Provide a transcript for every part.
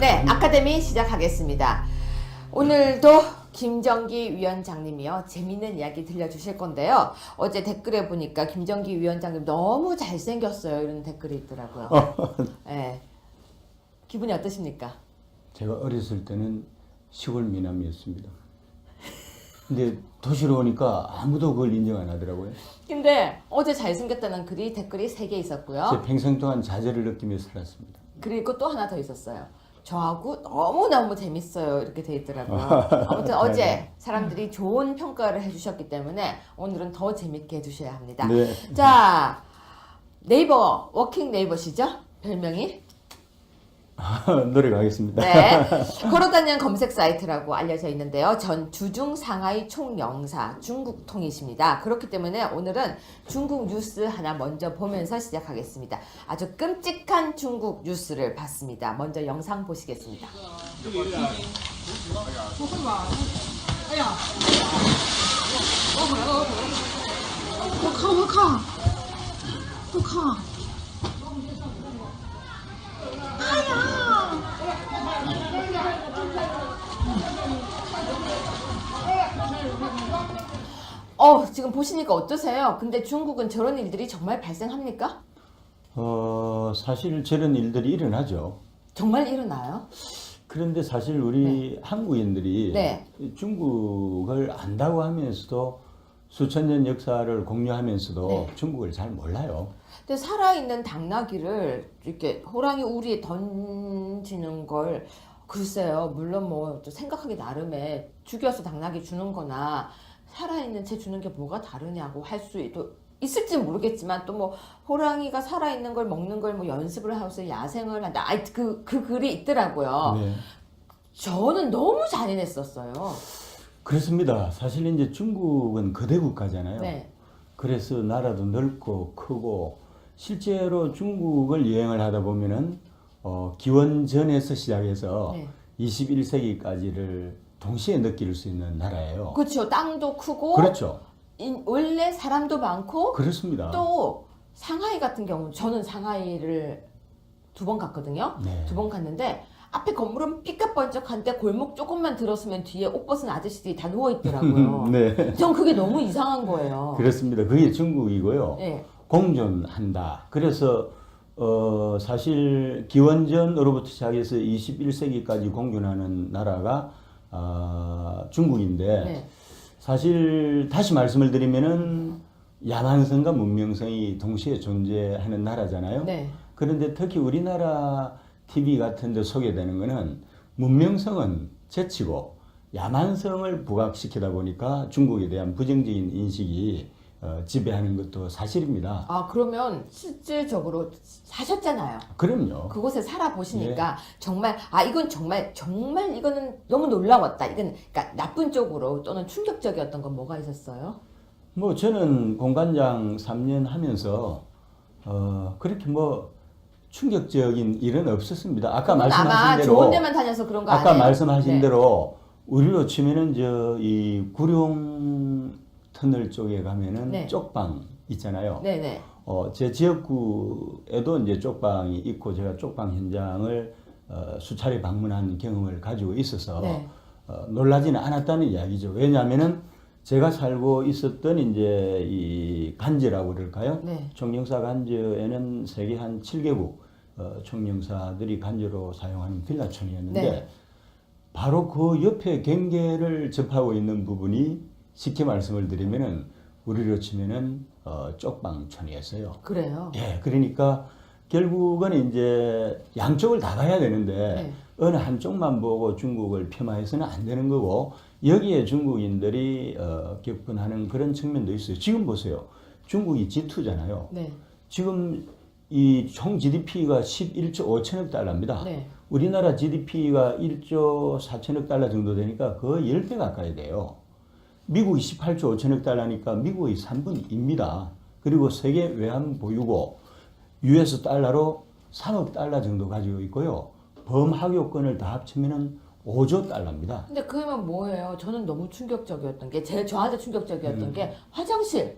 네, 아카데미 시작하겠습니다. 오늘도 김정기 위원장님이요 재밌는 이야기 들려주실 건데요. 어제 댓글에 보니까 김정기 위원장님 너무 잘생겼어요 이런 댓글이 있더라고요. 네. 기분이 어떠십니까? 제가 어렸을 때는 시골 미남이었습니다. 근데 도시로 오니까 아무도 그걸 인정 안 하더라고요. 근데 어제 잘생겼다는 댓글이 3개 있었고요. 제 평생 동안 좌절을 느끼며 살았습니다. 그리고 또 하나 더 있었어요. 저하고 너무너무 재밌어요 이렇게 돼 있더라고요. 아무튼 어제 사람들이 좋은 평가를 해주셨기 때문에 오늘은 더 재밌게 해주셔야 합니다. 네. 자, 네이버 워킹 네이버시죠? 별명이? 노력하겠습니다. 네. 걸어다니는 검색 사이트라고 알려져 있는데요. 전 주중 상하이 총영사 중국통이십니다. 그렇기 때문에 오늘은 중국 뉴스 하나 먼저 보면서 시작하겠습니다. 아주 끔찍한 중국 뉴스를 봤습니다. 먼저 영상 보시겠습니다. 我靠！지금 보시니까 어떠세요? 근데 중국은 저런 일들이 정말 발생합니까? 사실 저런 일들이 일어나죠. 정말 일어나요? 그런데 사실 우리 한국인들이 네. 중국을 안다고 하면서도 수천 년 역사를 공유하면서도 네. 중국을 잘 몰라요. 근데 살아있는 당나귀를 이렇게 호랑이 우리에 던지는 걸 글쎄요. 물론 뭐 생각하기 나름에 죽여서 당나귀 주는 거나 살아있는 채 주는 게 뭐가 다르냐고 할 수도 있을지 모르겠지만 또 뭐 호랑이가 살아있는 걸 먹는 걸 뭐 연습을 하고서 야생을 한다. 그 글이 있더라고요. 네. 저는 너무 잔인했었어요. 그렇습니다. 사실 이제 중국은 거대 국가잖아요. 네. 그래서 나라도 넓고 크고 실제로 중국을 여행을 하다 보면은 기원전에서 시작해서 네. 21세기까지를 동시에 느낄 수 있는 나라예요. 그렇죠. 땅도 크고 그렇죠. 원래 사람도 많고 그렇습니다. 또 상하이 같은 경우는 저는 상하이를 2번 갔거든요. 네. 2번 갔는데 앞에 건물은 삐까번쩍한데 골목 조금만 들었으면 뒤에 옷 벗은 아저씨들이 다 누워 있더라고요. 네. 전 그게 너무 이상한 거예요. 그렇습니다. 그게 중국이고요. 네. 공존한다. 그래서 사실 기원전으로부터 시작해서 21세기까지 공존하는 나라가 중국인데 네. 사실 다시 말씀을 드리면은 야만성과 문명성이 동시에 존재하는 나라잖아요. 네. 그런데 특히 우리나라 TV 같은 데 소개되는 거는 문명성은 제치고 야만성을 부각시키다 보니까 중국에 대한 부정적인 인식이 지배하는 것도 사실입니다. 아, 그러면 실질적으로 사셨잖아요. 그럼요. 그곳에 살아보시니까 정말 이건 정말 이거는 너무 놀라웠다. 이건 그러니까 나쁜 쪽으로 또는 충격적이었던 건 뭐가 있었어요? 뭐 저는 공관장 3년 하면서 그렇게 뭐 충격적인 일은 없었습니다. 아까 아마 말씀하신 대로 좋은 데만 다녀서 그런 거 아까 아니에요? 말씀하신 네. 대로 우리로 치면은 이 구룡 터널 쪽에 가면은 네. 쪽방 있잖아요. 네네. 제 지역구에도 이제 쪽방이 있고 제가 쪽방 현장을 수차례 방문한 경험을 가지고 있어서 네. 놀라지는 않았다는 이야기죠. 왜냐하면은 제가 살고 있었던 이제 이 간저라고 그럴까요? 네. 총영사 간저에는 세계 한 7개국 총영사들이 간저로 사용하는 빌라촌이었는데 네. 바로 그 옆에 경계를 접하고 있는 부분이 쉽게 말씀을 드리면은 우리로 치면은 쪽방촌이었어요. 그래요. 예, 그러니까 결국은 이제 양쪽을 다 봐야 되는데 네. 어느 한쪽만 보고 중국을 폄하해서는 안 되는 거고 여기에 중국인들이 격분하는 그런 측면도 있어요. 지금 보세요. 중국이 G2잖아요. 네. 지금 이 총 GDP가 11조 5천억 달러입니다. 네. 우리나라 GDP가 1조 4천억 달러 정도 되니까 거의 10배 가까이 돼요. 미국이 18조 5천억 달러니까 미국의 3분의 2입니다. 그리고 세계 외환 보유고 US 달러로 3억 달러 정도 가지고 있고요. 범학교권을 다 합치면은 5조 달러입니다. 근데 그러면 뭐예요? 저는 너무 충격적이었던 게 저한테 충격적이었던 게 화장실.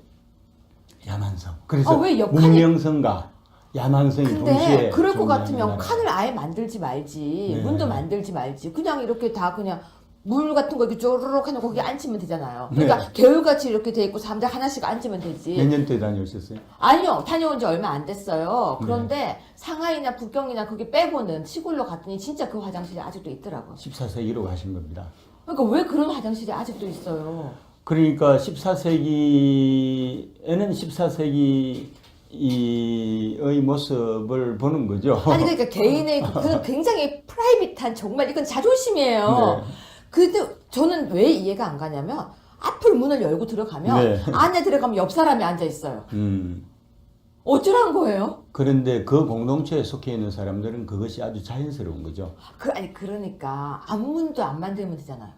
야만성. 그래서 왜 역할이- 문명성과 야만성이 근데 동시에 그럴 것 존재하는 같으면 나라예요. 칸을 아예 만들지 말지, 네. 문도 만들지 말지, 그냥 이렇게 다 그냥 물 같은 거 이렇게 쪼르륵 하는 거기 앉히면 되잖아요. 그러니까 네. 개울같이 이렇게 돼 있고 사람들 하나씩 앉으면 되지. 몇 년대 다녀오셨어요? 아니요, 다녀온 지 얼마 안 됐어요. 그런데 상하이나 북경이나 거기 빼고는 시골로 갔더니 진짜 그 화장실이 아직도 있더라고요. 14세기로 가신 겁니다. 그러니까 왜 그런 화장실이 아직도 있어요? 그러니까 14세기에는 14세기의 모습을 보는 거죠. 아니 그러니까 개인의 그 굉장히 프라이빗한 정말 이건 자존심이에요. 네. 근데 저는 왜 이해가 안 가냐면 앞을 문을 열고 들어가면 네. 안에 들어가면 옆 사람이 앉아 있어요. 음. 어쩌란 거예요? 그런데 그 공동체에 속해 있는 사람들은 그것이 아주 자연스러운 거죠. 아니 그러니까 앞문도 안 만들면 되잖아요.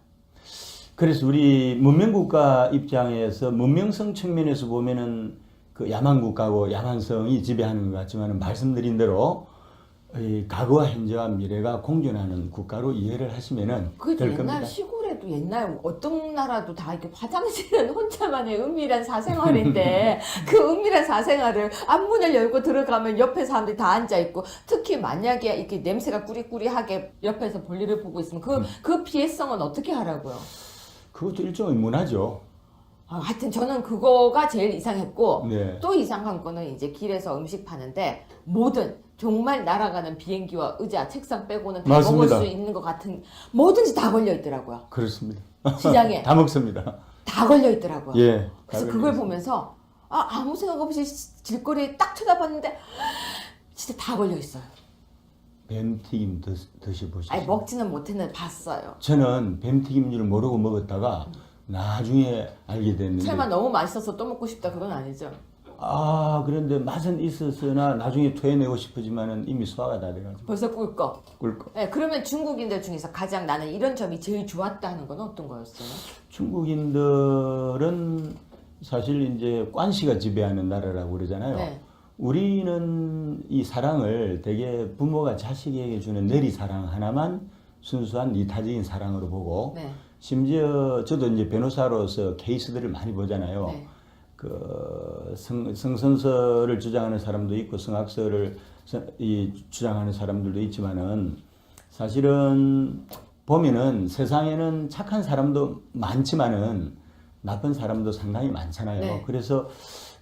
그래서 우리 문명국가 입장에서 문명성 측면에서 보면은 그 야만국가고 야만성이 지배하는 것 같지만 말씀드린 대로 이 과거와 현재와 미래가 공존하는 국가로 이해를 하시면은 그래도 될 옛날 겁니다. 시골에도 옛날 어떤 나라도 다 이렇게 화장실은 혼자만의 은밀한 사생활인데 그 은밀한 사생활을 앞문을 열고 들어가면 옆에 사람들이 다 앉아 있고 특히 만약에 이렇게 냄새가 꾸리꾸리하게 옆에서 볼일을 보고 있으면 그 피해성은 어떻게 하라고요? 그것도 일종의 문화죠. 하여튼 저는 그거가 제일 이상했고 네. 또 이상한 거는 이제 길에서 음식 파는데 모든 정말 날아가는 비행기와 의자, 책상 빼고는 다 맞습니다. 먹을 수 있는 것 같은 뭐든지 다 걸려 있더라고요. 그렇습니다. 시장에 다 먹습니다. 다 걸려 있더라고요. 예. 그래서 다 그걸 걸려 보면서 아무 생각 없이 길거리에 딱 쳐다봤는데 진짜 다 걸려 있어요. 뱀튀김 드셔보셨어요? 아니 먹지는 못했는데 봤어요. 저는 뱀튀김 줄 모르고 먹었다가 나중에 알게 됐는데 설마 너무 맛있어서 또 먹고 싶다 그건 아니죠? 그런데 맛은 있었으나 나중에 토해내고 싶어지만은 이미 소화가 다 돼가지고 벌써 꿀꺽. 꿀꺽. 네, 그러면 중국인들 중에서 가장 나는 이런 점이 제일 좋았다 하는 건 어떤 거였어요? 중국인들은 사실 이제 관시가 지배하는 나라라고 그러잖아요. 네. 우리는 이 사랑을 되게 부모가 자식에게 주는 내리 사랑 하나만 순수한 이타적인 사랑으로 보고 네. 심지어 저도 이제 변호사로서 케이스들을 많이 보잖아요. 네. 그 성선설을 주장하는 사람도 있고 성악설을 주장하는 사람들도 있지만은 사실은 보면은 세상에는 착한 사람도 많지만은 나쁜 사람도 상당히 많잖아요. 네. 그래서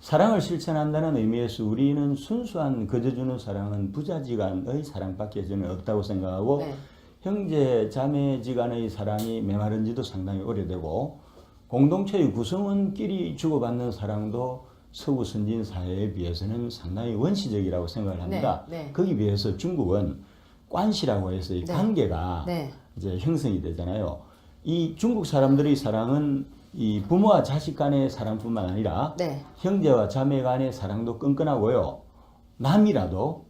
사랑을 실천한다는 의미에서 우리는 순수한 거저주는 사랑은 부자지간의 사랑밖에 저는 없다고 생각하고 네. 형제 자매지간의 사랑이 메마른 지도 상당히 오래되고 공동체의 구성원끼리 주고받는 사랑도 서구 선진 사회에 비해서는 상당히 원시적이라고 생각을 합니다. 네, 네. 거기 비해서 중국은 관시라고 해서 이 네. 관계가 네. 이제 형성이 되잖아요. 이 중국 사람들의 사랑은 이 부모와 자식 간의 사랑뿐만 아니라 네. 형제와 자매 간의 사랑도 끈끈하고요. 남이라도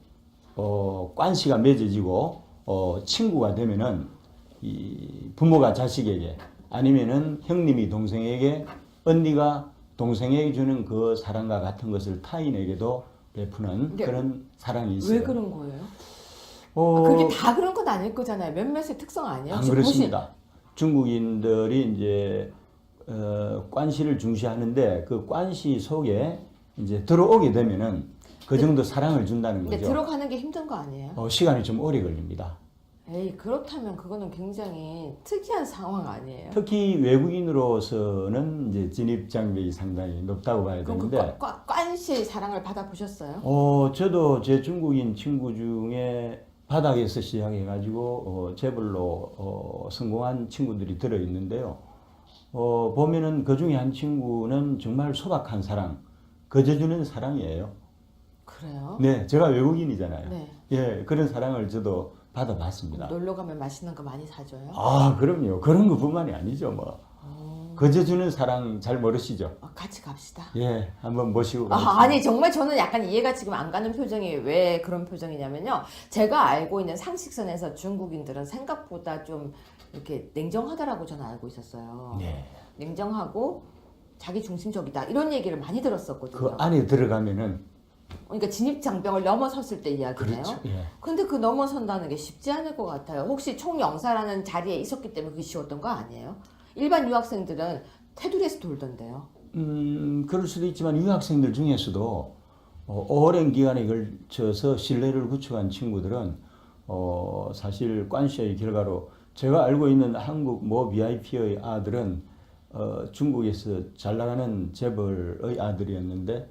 관시가 맺어지고 친구가 되면은 이 부모가 자식에게 아니면은 형님이 동생에게 언니가 동생에게 주는 그 사랑과 같은 것을 타인에게도 베푸는 네. 그런 사랑이 있어요. 왜 그런 거예요? 어, 그게 다 그런 건 아닐 거잖아요. 몇몇의 특성 아니에요? 안 혹시 그렇습니다. 중국인들이 이제 관시를 중시하는데 그 관시 속에 이제 들어오게 되면은 그 정도 사랑을 준다는 근데 거죠. 들어가는 게 힘든 거 아니에요? 시간이 좀 오래 걸립니다. 에이 그렇다면 그거는 굉장히 특이한 상황 아니에요? 특히 외국인으로서는 이제 진입 장벽이 상당히 높다고 봐야 그럼 그 되는데, 관시의 사랑을 받아보셨어요? 저도 제 중국인 친구 중에 바닥에서 시작해가지고 재벌로 성공한 친구들이 들어 있는데요. 보면은 그 중에 한 친구는 정말 소박한 사랑, 거저주는 사랑이에요. 그래요? 네, 제가 외국인이잖아요. 네. 예, 그런 사랑을 저도 받아봤습니다. 놀러 가면 맛있는 거 많이 사줘요? 그럼요. 그런 것뿐만이 아니죠, 뭐. 거저주는 사랑 잘 모르시죠? 같이 갑시다. 예, 한번 모시고 가겠습니다. 아니 정말 저는 약간 이해가 지금 안 가는 표정이 왜 그런 표정이냐면요. 제가 알고 있는 상식선에서 중국인들은 생각보다 좀 이렇게 냉정하다라고 저는 알고 있었어요. 네. 냉정하고 자기 중심적이다 이런 얘기를 많이 들었었거든요. 그 안에 들어가면은 그러니까 진입장벽을 넘어섰을 때 이야기네요. 그렇죠. 예. 근데 그 넘어선다는 게 쉽지 않을 것 같아요. 혹시 총영사라는 자리에 있었기 때문에 그게 쉬웠던 거 아니에요? 일반 유학생들은 테두리에서 돌던데요. 그럴 수도 있지만 유학생들 중에서도 오랜 기간에 걸쳐서 신뢰를 구축한 친구들은 사실 관시의 결과로 제가 알고 있는 한국 모 VIP의 아들은 중국에서 잘 나가는 재벌의 아들이었는데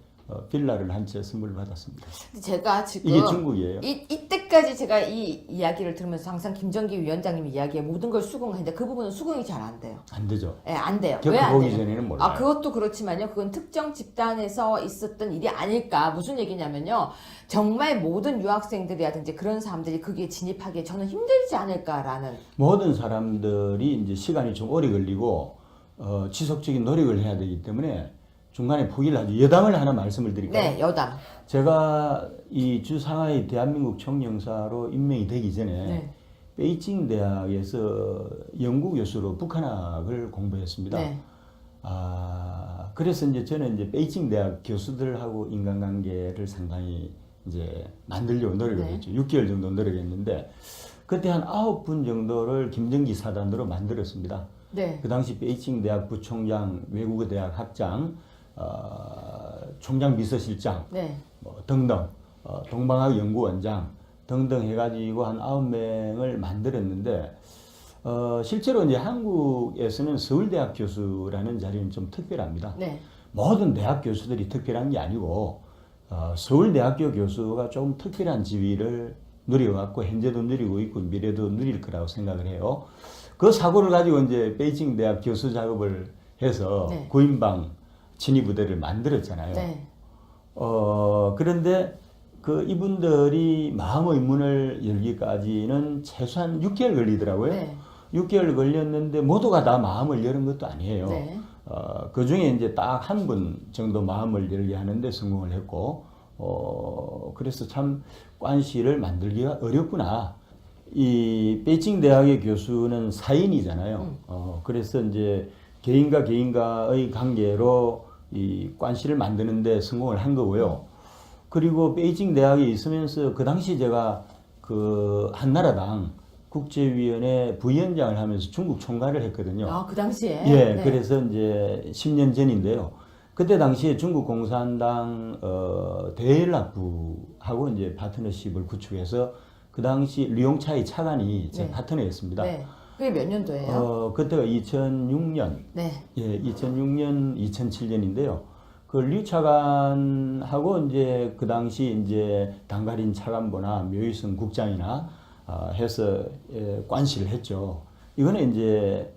빌라를 한 채 선물 받았습니다. 제가 지금 이게 중국이에요. 이때까지 제가 이 이야기를 들으면서 항상 김정기 위원장님 이야기에 모든 걸 수긍했는데 그 부분은 수긍이 잘 안 돼요. 안 되죠. 예, 안 돼요. 왜 안 겪어보기 돼요? 전에는 몰라요. 그것도 그렇지만요. 그건 특정 집단에서 있었던 일이 아닐까. 무슨 얘기냐면요. 정말 모든 유학생들이라든지 그런 사람들이 거기에 진입하기에 저는 힘들지 않을까라는. 모든 사람들이 이제 시간이 좀 오래 걸리고 지속적인 노력을 해야 되기 때문에 중간에 포기를 하죠. 여담을 하나 말씀을 드릴까요? 네, 여담. 제가 이 주상하이 대한민국 총영사로 임명이 되기 전에 네. 베이징 대학에서 연구 교수로 북한학을 공부했습니다. 네. 그래서 이제 저는 이제 베이징 대학 교수들하고 인간관계를 상당히 이제 만들려고 노력을 네. 했죠. 6개월 정도 노력했는데 그때 한 9분 정도를 김정기 사단으로 만들었습니다. 네. 그 당시 베이징 대학 부총장, 외국어 대학 학장, 총장 비서실장 네. 뭐 등등 동방학 연구원장 등등 해가지고 한 9명을 만들었는데 실제로 이제 한국에서는 서울대학 교수라는 자리는 좀 특별합니다. 네. 모든 대학 교수들이 특별한 게 아니고 서울대학교 교수가 좀 특별한 지위를 누려왔고 현재도 누리고 있고 미래도 누릴 거라고 생각을 해요. 그 사고를 가지고 이제 베이징 대학 교수 작업을 해서 네. 구인방 진위부대를 만들었잖아요. 네. 그런데 그 이분들이 마음의 문을 열기까지는 최소한 6개월 걸리더라고요. 네. 6개월 걸렸는데 모두가 다 마음을 여는 것도 아니에요. 네. 그 중에 이제 딱 한 분 정도 마음을 열게 하는데 성공을 했고, 그래서 참 관시를 만들기가 어렵구나. 이 베이징 대학의 교수는 사인이잖아요. 그래서 이제 개인과 개인과의 관계로 이 관시를 만드는데 성공을 한 거고요. 그리고 베이징 대학에 있으면서 그 당시 제가 그 한나라당 국제위원회 부위원장을 하면서 중국 총괄을 했거든요. 그 당시에. 예, 네. 그래서 이제 10년 전인데요. 그때 당시에 중국 공산당 대연락부하고 이제 파트너십을 구축해서 그 당시 류용차이 차관이 제 네. 파트너였습니다. 네. 그게 몇 년도예요? 그때가 2006년, 네. 예, 2006년, 2007년인데요. 그 류 차관하고 이제 그 당시 이제 당가린 차관보나 묘희성 국장이나 해서 관시를 했죠. 이거는 이제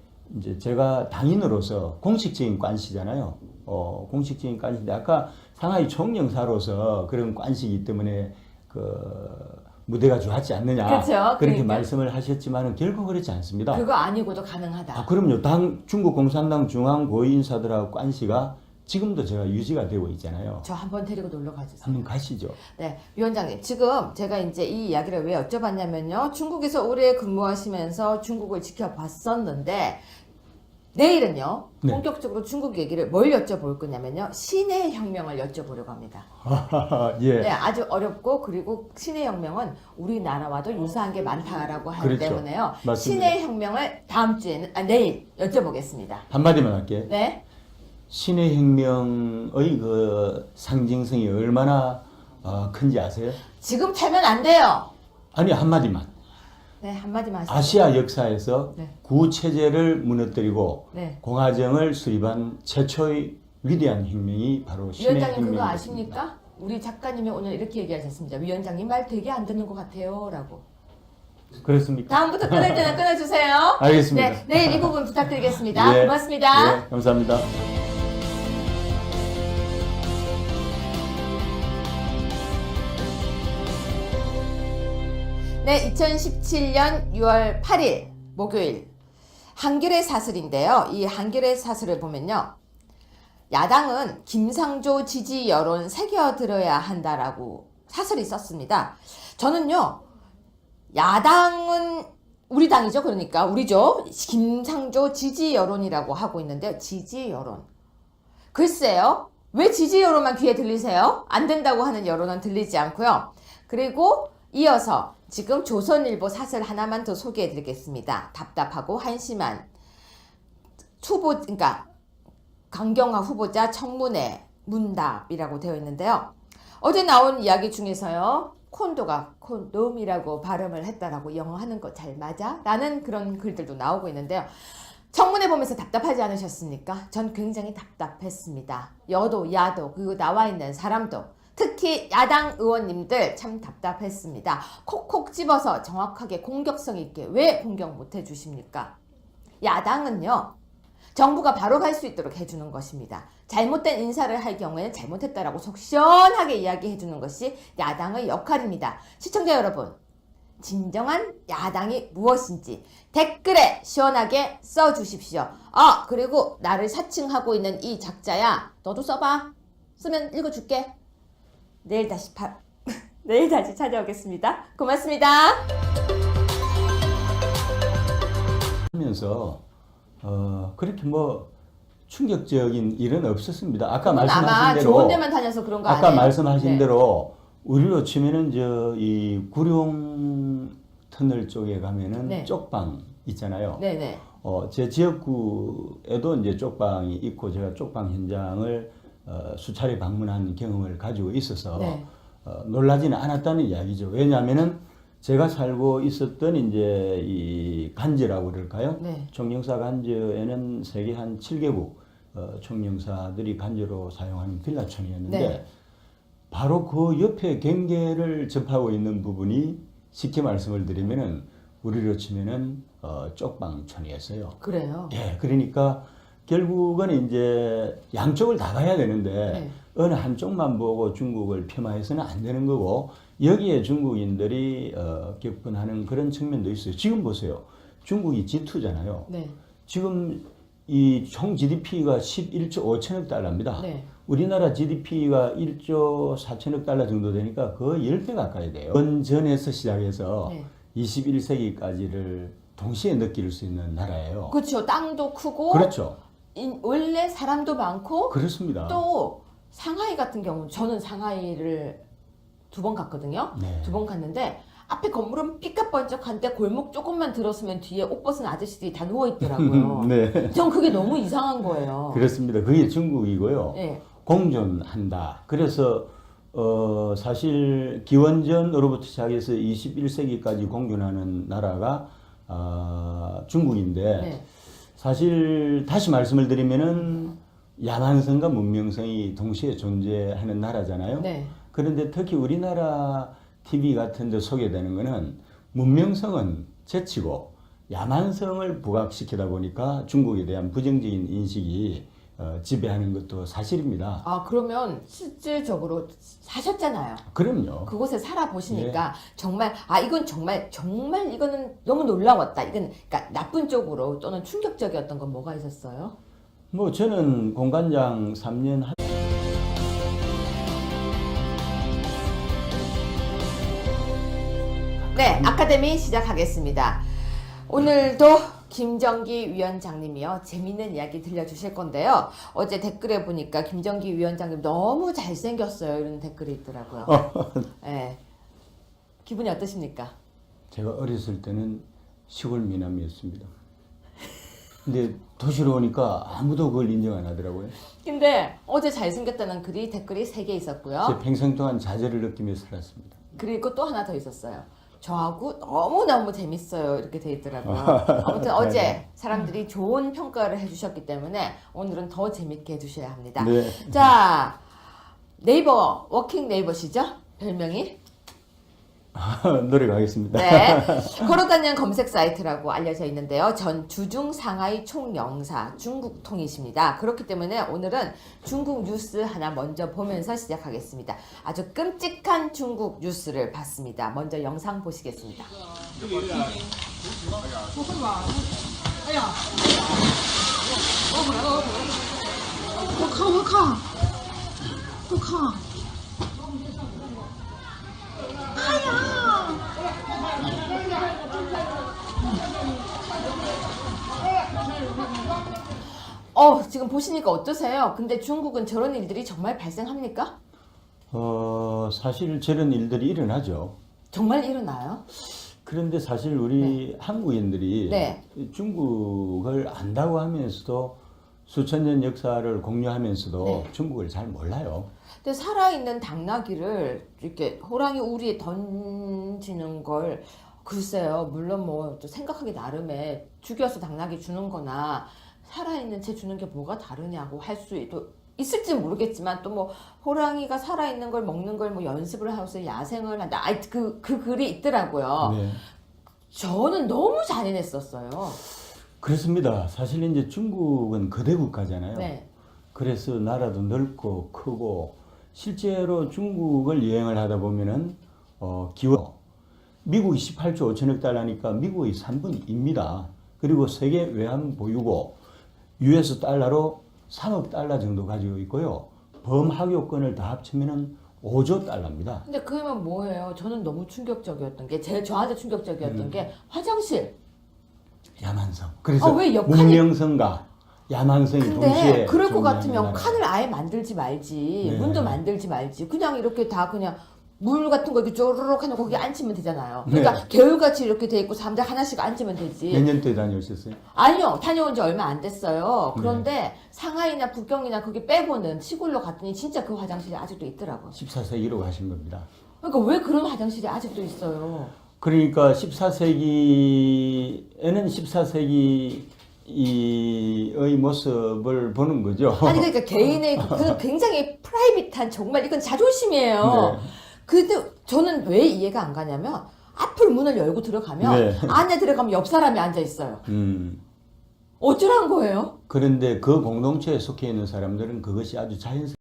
제가 당인으로서 공식적인 관시잖아요. 공식적인 관시인데 아까 상하이 총영사로서 그런 관시이기 때문에 그 무대가 좋았지 않느냐. 그렇죠. 그렇게 그러니까. 말씀을 하셨지만은 결코 그렇지 않습니다. 그거 아니고도 가능하다. 그럼요. 중국 공산당 중앙 고위 인사들하고 관시가 지금도 제가 유지가 되고 있잖아요. 저 한번 데리고 놀러 가주세요. 한번 가시죠. 네, 위원장님. 지금 제가 이제 이 이야기를 왜 여쭤봤냐면요. 중국에서 오래 근무하시면서 중국을 지켜봤었는데, 내일은요, 네. 본격적으로 중국 얘기를 뭘 여쭤볼 거냐면요. 신의 혁명을 여쭤보려고 합니다. 예. 네, 아주 어렵고, 그리고 신의 혁명은 우리나라와도 유사한 게 많다라고 하기 그렇죠. 때문에요. 맞습니다. 신의 혁명을 다음 주에는, 내일 여쭤보겠습니다. 한마디만 할게. 네. 신의 혁명의 그 상징성이 얼마나 큰지 아세요? 지금 패면 안 돼요. 아니, 한마디만. 네, 한마디만 하시죠. 아시아 역사에서 네. 구체제를 무너뜨리고 네. 공화정을 수립한 최초의 위대한 혁명이 바로 신의 위원장님 그거 혁명이었습니다. 아십니까? 우리 작가님이 오늘 이렇게 얘기하셨습니다. 위원장님 말 되게 안 듣는 것 같아요. 라고. 그렇습니까? 다음부터 끊을 때는 끊어주세요. 알겠습니다. 네, 내일 이 부분 부탁드리겠습니다. 예, 고맙습니다. 예, 감사합니다. 네, 2017년 6월 8일 목요일 한겨레 사설인데요. 이 한겨레 사설을 보면요. 야당은 김상조 지지 여론 새겨들어야 한다라고 사설이 썼습니다. 저는요. 야당은 우리 당이죠. 그러니까 우리죠. 김상조 지지 여론이라고 하고 있는데요. 지지 여론. 글쎄요. 왜 지지 여론만 귀에 들리세요? 안 된다고 하는 여론은 들리지 않고요. 그리고 이어서 지금 조선일보 사설 하나만 더 소개해 드리겠습니다. 답답하고 한심한 그러니까 강경화 후보자 청문회 문답이라고 되어 있는데요. 어제 나온 이야기 중에서요. 콘도가 콘돔이라고 발음을 했다라고 영어 하는 거 잘 맞아? 라는 그런 글들도 나오고 있는데요. 청문회 보면서 답답하지 않으셨습니까? 전 굉장히 답답했습니다. 여도 야도 그리고 나와 있는 사람도 특히 야당 의원님들 참 답답했습니다. 콕콕 집어서 정확하게 공격성 있게 왜 공격 못 해주십니까? 야당은요. 정부가 바로 갈 수 있도록 해주는 것입니다. 잘못된 인사를 할 경우에는 잘못했다라고 속 시원하게 이야기해주는 것이 야당의 역할입니다. 시청자 여러분, 진정한 야당이 무엇인지 댓글에 시원하게 써주십시오. 그리고 나를 사칭하고 있는 이 작자야, 너도 써봐. 쓰면 읽어줄게. 내일 다시 찾아오겠습니다. 고맙습니다. 하면서 그렇게 뭐 충격적인 일은 없었습니다. 아까 아마 말씀하신 대로 좋은 데만 다녀서 그런 거 아까 아니에요? 말씀하신 네. 대로 우리로 치면은 이 구룡 터널 쪽에 가면은 네. 쪽방 있잖아요. 네네. 제 지역구에도 이제 쪽방이 있고 제가 쪽방 현장을 수차례 방문한 경험을 가지고 있어서 네. 놀라지는 않았다는 이야기죠. 왜냐하면은 제가 살고 있었던 이제 이 간저라고 그럴까요? 네. 총영사 간저에는 세계 한 7개국 총영사들이 간저로 사용하는 빌라촌이었는데 네. 바로 그 옆에 경계를 접하고 있는 부분이 쉽게 말씀을 드리면은 우리로 치면은 쪽방촌이었어요. 그래요. 예, 그러니까 결국은 이제 양쪽을 다 가야 되는데 네. 어느 한쪽만 보고 중국을 폄하해서는 안 되는 거고 여기에 중국인들이 격분하는 그런 측면도 있어요. 지금 보세요. 중국이 G2잖아요. 네. 지금 이 총 GDP가 11조 5천억 달러입니다. 네. 우리나라 GDP가 1조 4천억 달러 정도 되니까 거의 10배 가까이 돼요. 원전에서 시작해서 네. 21세기까지를 동시에 느낄 수 있는 나라예요. 그렇죠. 땅도 크고 그렇죠. 원래 사람도 많고 그렇습니다. 또 상하이 같은 경우는 저는 상하이를 2번 갔거든요. 네. 2번 갔는데 앞에 건물은 삐까번쩍한데 골목 조금만 들었으면 뒤에 옷 벗은 아저씨들이 다 누워 있더라고요. 네. 전 그게 너무 이상한 거예요. 그렇습니다. 그게 중국이고요. 네. 공존한다. 그래서 사실 기원전으로부터 시작해서 21세기까지 공존하는 나라가 중국인데 네. 사실 다시 말씀을 드리면은 야만성과 문명성이 동시에 존재하는 나라잖아요. 네. 그런데 특히 우리나라 TV 같은 데 소개되는 거는 문명성은 제치고 야만성을 부각시키다 보니까 중국에 대한 부정적인 인식이 지배하는 것도 사실입니다. 그러면 실질적으로 사셨잖아요. 그럼요. 그곳에 살아보시니까 정말 이건 정말 이거는 너무 놀라웠다. 이건 그러니까 나쁜 쪽으로 또는 충격적이었던 건 뭐가 있었어요? 뭐 저는 공관장 3년 네, 아카데미 시작하겠습니다. 오늘도 김정기 위원장님이요. 재밌는 이야기 들려주실 건데요. 어제 댓글에 보니까 김정기 위원장님 너무 잘생겼어요. 이런 댓글이 있더라고요. 네. 기분이 어떠십니까? 제가 어렸을 때는 시골 미남이었습니다. 근데 도시로 오니까 아무도 그걸 인정 안 하더라고요. 근데 어제 잘생겼다는 댓글이 3개 있었고요. 제 평생 동안 좌절을 느끼며 살았습니다. 그리고 또 하나 더 있었어요. 저하고 너무너무 재밌어요. 이렇게 돼 있더라고요. 아무튼 어제 사람들이 좋은 평가를 해주셨기 때문에 오늘은 더 재밌게 해주셔야 합니다. 네. 자, 네이버, 워킹 네이버시죠? 별명이? 노력하겠습니다. 네. 걸어다니는 검색 사이트라고 알려져 있는데요. 전 주중 상하이 총영사 중국통이십니다. 그렇기 때문에 오늘은 중국 뉴스 하나 먼저 보면서 시작하겠습니다. 아주 끔찍한 중국 뉴스를 봤습니다. 먼저 영상 보시겠습니다. 我靠！哎呀！ 지금 보시니까 어떠세요? 근데 중국은 저런 일들이 정말 발생합니까? 사실 저런 일들이 일어나죠. 정말 일어나요? 그런데 사실 우리 한국인들이 네. 중국을 안다고 하면서도 수천 년 역사를 공유하면서도 네. 중국을 잘 몰라요. 근데 살아있는 당나귀를 이렇게 호랑이 우리에 던지는 걸 글쎄요. 물론 뭐 또 생각하기 나름에 죽여서 당나귀 주는 거나 살아있는 채 주는 게 뭐가 다르냐고 할 수도 있을지 모르겠지만 또 뭐 호랑이가 살아있는 걸 먹는 걸 뭐 연습을 하면서 야생을 한다. 그 글이 있더라고요. 네. 저는 너무 잔인했었어요. 그렇습니다. 사실 이제 중국은 거대 국가잖아요. 네. 그래서 나라도 넓고 크고 실제로 중국을 여행을 하다 보면은 미국이 18조 5천억 달러니까 미국의 3분입니다. 그리고 세계 외환 보유고 US 달러로 3억 달러 정도 가지고 있고요. 범학교권을 다 합치면은 5조 달러입니다. 근데 그러면 뭐예요? 저는 너무 충격적이었던 게 저한테 충격적이었던 게 화장실. 야만성. 그래서 왜 역할이- 문명성과 야만성이 근데 동시에 그럴 것 존재하는 같으면 나라예요. 칸을 아예 만들지 말지, 네. 문도 만들지 말지, 그냥 이렇게 다 그냥 물 같은 거 이렇게 쪼르륵 하는 거기 앉히면 되잖아요. 그러니까 네. 개울같이 이렇게 돼 있고 사람들 하나씩 앉으면 몇 되지. 년도에 다녀오셨어요? 아니요, 다녀온 지 얼마 안 됐어요. 네. 그런데 상하이나 북경이나 그게 빼고는 시골로 갔더니 진짜 그 화장실이 아직도 있더라고요. 14세기로 가신 겁니다. 그러니까 왜 그런 화장실이 아직도 있어요? 그러니까 14세기에는 14세기의 모습을 보는 거죠. 아니 그러니까 개인의 그 굉장히 프라이빗한 정말 이건 자존심이에요. 네. 근데 저는 왜 이해가 안 가냐면 앞을 문을 열고 들어가면 네. 안에 들어가면 옆 사람이 앉아 있어요. 어쩌란 거예요? 그런데 그 공동체에 속해 있는 사람들은 그것이 아주 자연스럽게